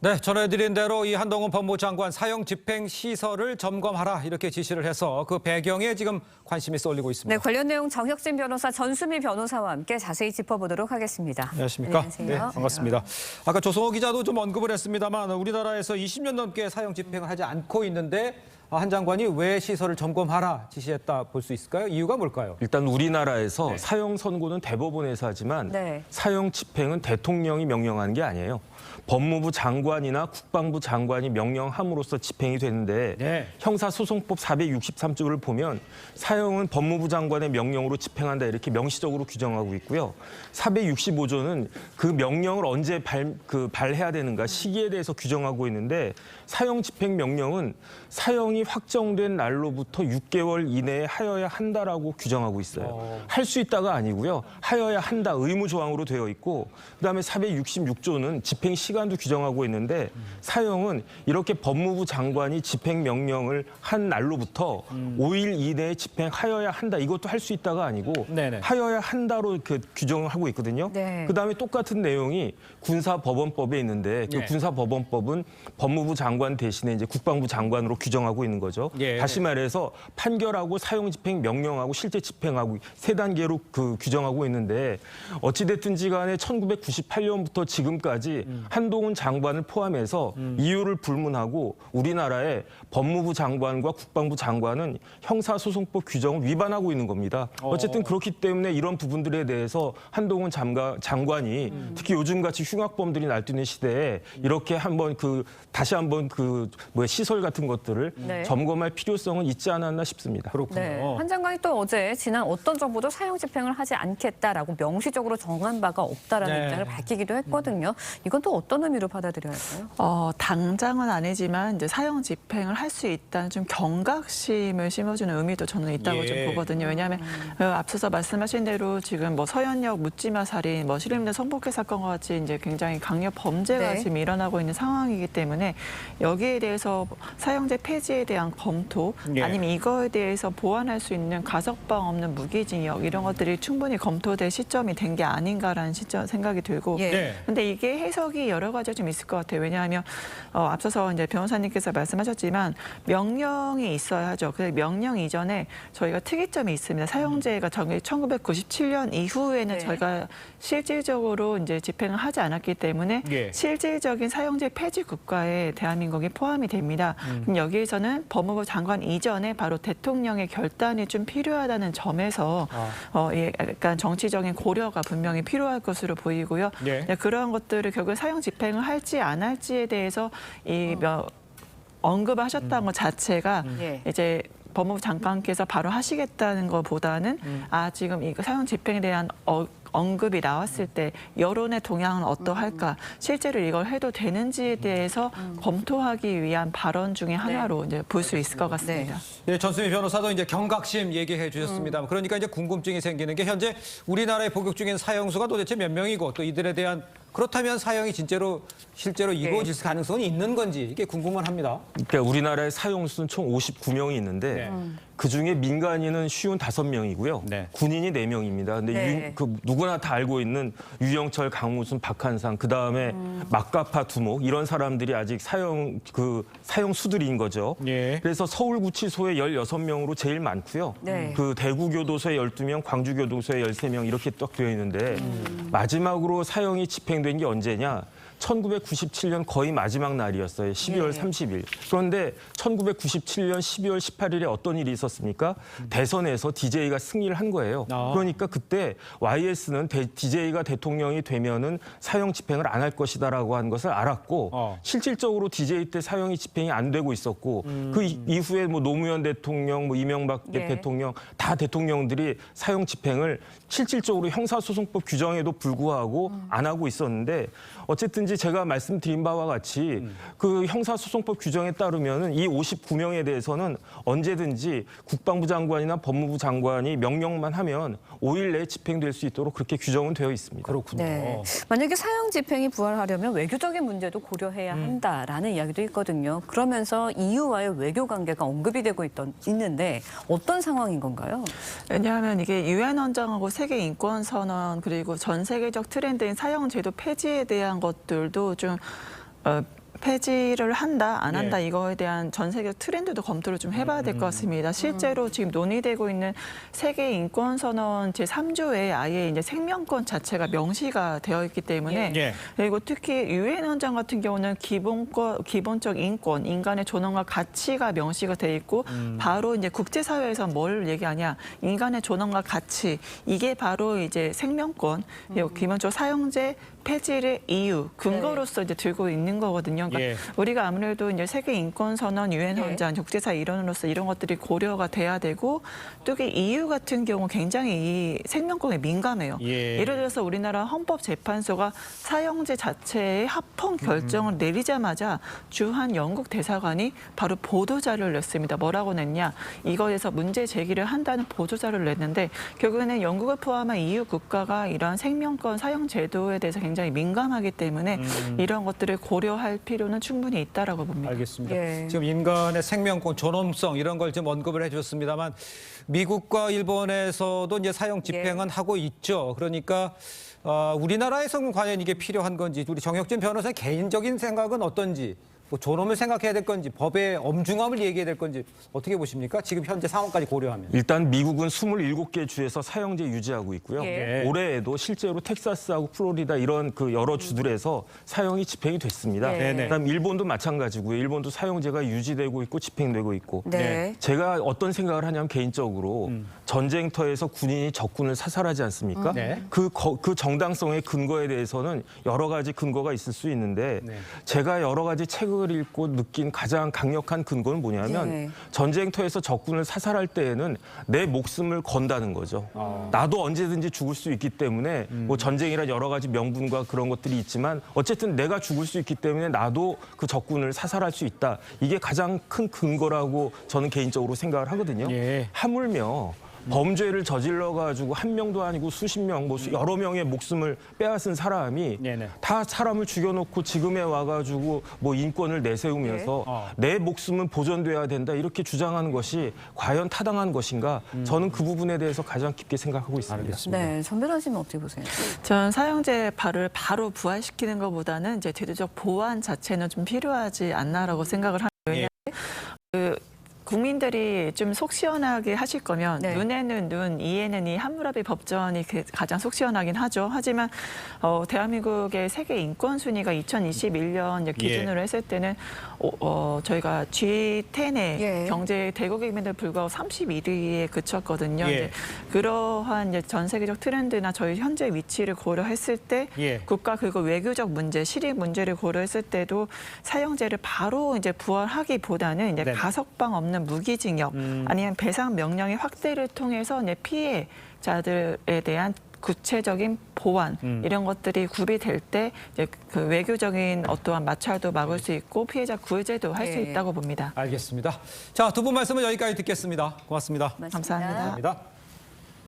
네, 전해드린 대로 이 한동훈 법무장관 사형 집행 시설을 점검하라 이렇게 지시를 해서 그 배경에 지금 관심이 쏠리고 있습니다. 네, 관련 내용 정혁진 변호사, 전수미 변호사와 함께 자세히 짚어보도록 하겠습니다. 안녕하십니까? 안녕하세요. 네, 반갑습니다. 아까 조성호 기자도 좀 언급을 했습니다만 우리나라에서 20년 넘게 사형 집행을 하지 않고 있는데 한 장관이 왜 시설을 점검하라 지시했다 볼 수 있을까요? 이유가 뭘까요? 일단 우리나라에서 사형 선고는 대법원에서 하지만 사형 집행은 대통령이 명령하는 게 아니에요. 법무부 장관이나 국방부 장관이 명령함으로써 집행이 되는데 형사소송법 463조를 보면 사형은 법무부 장관의 명령으로 집행한다 이렇게 명시적으로 규정하고 있고요. 465조는 그 명령을 언제 발해야 되는가 시기에 대해서 규정하고 있는데 사형 집행 명령은 사형이 확정된 날로부터 6개월 이내에 하여야 한다라고 규정하고 있어요. 할 수 있다가 아니고요. 하여야 한다 의무 조항으로 되어 있고 그다음에 466조는 집행 시간도 규정하고 있는데 사형은 이렇게 법무부 장관이 집행 명령을 한 날로부터 5일 이내에 집행하여야 한다. 이것도 할 수 있다가 아니고 하여야 한다로 규정을 하고 있거든요. 그다음에 똑같은 내용이 군사법원법에 있는데 그 군사법원법은 법무부 장관 대신에 이제 국방부 장관으로 규정하고 있는 거죠. 다시 말해서 판결하고 사형 집행 명령하고 실제 집행하고 세 단계로 규정하고 있는데 어찌됐든지 간에 1998년부터 지금까지 한동훈 장관을 포함해서 이유를 불문하고 우리나라의 법무부 장관과 국방부 장관은 형사소송법 규정을 위반하고 있는 겁니다. 어쨌든 그렇기 때문에 이런 부분들에 대해서 한동훈 장관이 특히 요즘같이 흉악범들이 날뛰는 시대에 이렇게 다시 한번 시설 같은 것들을 점검할 필요성은 있지 않았나 싶습니다. 그렇군요. 한 장관이 또 어제 지난 어떤 정부도 사형 집행을 하지 않겠다라고 명시적으로 정한 바가 없다라는 입장을 밝히기도 했거든요. 이건 또 어떤 의미로 받아들여야 할까요? 당장은 아니지만 이제 사형 집행을 할 수 있다는 좀 경각심을 심어주는 의미도 저는 있다고 좀 보거든요. 왜냐하면 앞서서 말씀하신 대로 지금 뭐 서현역 묻지마 살인, 뭐 실험대 성폭행 사건과 같이 이제 굉장히 강력 범죄가 지금 일어나고 있는 상황이기 때문에 여기에 대해서 사형제 폐지에 대한 검토, 아니면 이거에 대해서 보완할 수 있는 가석방 없는 무기징역 이런 것들이 충분히 검토될 시점이 된 게 아닌가라는 생각이 들고, 근데 이게 해석이 여러 가지가 좀 있을 것 같아요. 왜냐하면 앞서서 이제 변호사님께서 말씀하셨지만 명령이 있어야 하죠. 그 명령 이전에 저희가 특이점이 있습니다. 사형제가 1997년 이후에는 저희가 실질적으로 이제 집행을 하지 않았기 때문에 실질적인 사형제 폐지 국가에 대한민국이 포함이 됩니다. 그럼 여기에서는 법무부 장관 이전에 바로 대통령의 결단이 좀 필요하다는 점에서 약간 정치적인 고려가 분명히 필요할 것으로 보이고요. 그러한 것들을 결국 사형 집행을 할지 안 할지에 대해서 언급하셨다는 것 자체가 이제 법무부 장관께서 바로 하시겠다는 것보다는 지금 이 사형 집행에 대한 언급이 나왔을 때 여론의 동향은 어떠할까, 실제로 이걸 해도 되는지에 대해서 검토하기 위한 발언 중에 하나로 이제 볼 수 있을 것 같습니다. 전수미 변호사도 이제 경각심 얘기해 주셨습니다. 그러니까 이제 궁금증이 생기는 게 현재 우리나라에 복역 중인 사형수가 도대체 몇 명이고 또 이들에 대한 그렇다면 사형이 실제로 이루어질 가능성이 있는 건지 이게 궁금은 합니다. 그러니까 우리나라의 사형수는 총 59명이 있는데 그중에 민간인은 55명이고요. 군인이 4명입니다. 근데 누구나 다 알고 있는 유영철, 강무순, 박한상, 그다음에 막가파 두목 이런 사람들이 아직 사형수들인 거죠. 그래서 서울구치소에 16명으로 제일 많고요. 그 대구교도소에 12명, 광주교도소에 13명 이렇게 딱 되어 있는데 마지막으로 사형이 집행된 게 언제냐? 1997년 거의 마지막 날이었어요. 12월 30일. 그런데 1997년 12월 18일에 어떤 일이 있었습니까? 대선에서 DJ가 승리를 한 거예요. 그러니까 그때 YS는 DJ가 대통령이 되면은 사형 집행을 안 할 것이다라고 한 것을 알았고 실질적으로 DJ 때 사형이 집행이 안 되고 있었고 그 이후에 뭐 노무현 대통령, 뭐 이명박 대통령 다 대통령들이 사형 집행을 실질적으로 형사소송법 규정에도 불구하고 안 하고 있었는데 어쨌든지 제가 말씀드린 바와 같이 그 형사소송법 규정에 따르면은 이 59명에 대해서는 언제든지 국방부 장관이나 법무부 장관이 명령만 하면 5일 내에 집행될 수 있도록 그렇게 규정은 되어 있습니다. 그렇군요. 만약에 사형 집행이 부활하려면 외교적인 문제도 고려해야 한다라는 이야기도 있거든요. 그러면서 EU와의 외교 관계가 언급이 되고 있는데 어떤 상황인 건가요? 왜냐하면 이게 유엔 헌장하고 세계 인권 선언 그리고 전 세계적 트렌드인 사형 제도 폐지에 대한 것들도 좀 폐지를 한다, 안 한다 이거에 대한 전 세계적 트렌드도 검토를 좀 해봐야 될 것 같습니다. 실제로 지금 논의되고 있는 세계 인권 선언 제3조에 아예 이제 생명권 자체가 명시가 되어 있기 때문에 그리고 특히 유엔 헌장 같은 경우는 기본적 인권, 인간의 존엄과 가치가 명시가 돼 있고 바로 이제 국제사회에서 뭘 얘기하냐, 인간의 존엄과 가치, 이게 바로 이제 생명권, 기본적으로 사형제 폐지의 이유, 근거로서 이제 들고 있는 거거든요. 그러니까 우리가 아무래도 이제 세계 인권 선언, 유엔 헌장, 국제사회 일원으로서 이런 것들이 고려가 돼야 되고, 또 이 EU 같은 경우 굉장히 이 생명권에 민감해요. 예를 들어서 우리나라 헌법재판소가 사형제 자체의 합헌 결정을 내리자마자 주한 영국 대사관이 바로 보도자료를 냈습니다. 뭐라고 냈냐? 이거에서 문제 제기를 한다는 보도자료를 냈는데 결국에는 영국을 포함한 EU 국가가 이러한 생명권 사형 제도에 대해서 굉장히 민감하기 때문에 이런 것들을 고려할 필요는 충분히 있다라고 봅니다. 알겠습니다. 지금 인간의 생명권, 존엄성 이런 걸 좀 언급을 해주셨습니다만 미국과 일본에서도 이제 사형 집행은 하고 있죠. 그러니까 우리나라에서는 과연 이게 필요한 건지, 우리 정혁진 변호사의 개인적인 생각은 어떤지, 뭐 존엄을 생각해야 될 건지, 법의 엄중함을 얘기해야 될 건지 어떻게 보십니까? 지금 현재 상황까지 고려하면. 일단 미국은 27개 주에서 사형제 유지하고 있고요. 올해에도 실제로 텍사스하고 플로리다 이런 그 여러 주들에서 사형이 집행이 됐습니다. 그다음 일본도 마찬가지고요. 일본도 사형제가 유지되고 있고 집행되고 있고. 제가 어떤 생각을 하냐면 개인적으로 전쟁터에서 군인이 적군을 사살하지 않습니까? 그 정당성의 근거에 대해서는 여러 가지 근거가 있을 수 있는데 제가 여러 가지 책을 읽고 느낀 가장 강력한 근거는 뭐냐면 전쟁터에서 적군을 사살할 때에는 내 목숨을 건다는 거죠. 나도 언제든지 죽을 수 있기 때문에 뭐 전쟁이란 여러 가지 명분과 그런 것들이 있지만 어쨌든 내가 죽을 수 있기 때문에 나도 그 적군을 사살할 수 있다. 이게 가장 큰 근거라고 저는 개인적으로 생각을 하거든요. 하물며 범죄를 저질러가지고 한 명도 아니고 수십 명, 뭐 여러 명의 목숨을 빼앗은 사람이 다 사람을 죽여놓고 지금에 와가지고 뭐 인권을 내세우면서 내 목숨은 보존돼야 된다 이렇게 주장하는 것이 과연 타당한 것인가? 저는 그 부분에 대해서 가장 깊게 생각하고 있습니다. 네, 전 변호사님은 어떻게 보세요? 전 사형제 발을 바로 부활시키는 것보다는 이제 제도적 보완 자체는 좀 필요하지 않나라고 생각을 하는 거예요. 국민들이 좀 속 시원하게 하실 거면 눈에는 눈, 이에는 이 하무라비 법전이 가장 속 시원하긴 하죠. 하지만 대한민국의 세계 인권 순위가 2021년 기준으로 했을 때는 저희가 G10의 경제 대국임에도 불구하고 31위에 그쳤거든요. 이제 그러한 이제 전 세계적 트렌드나 저희 현재 위치를 고려했을 때 국가 그리고 외교적 문제, 실익 문제를 고려했을 때도 사형제를 바로 이제 부활하기보다는 이제 가석방 없는 무기징역 아니면 배상 명령의 확대를 통해서 이제 피해자들에 대한 구체적인 보완 이런 것들이 구비될 때 이제 그 외교적인 어떠한 마찰도 막을 수 있고 피해자 구제도 할 수 있다고 봅니다. 알겠습니다. 자, 두 분 말씀은 여기까지 듣겠습니다. 고맙습니다. 감사합니다. 감사합니다.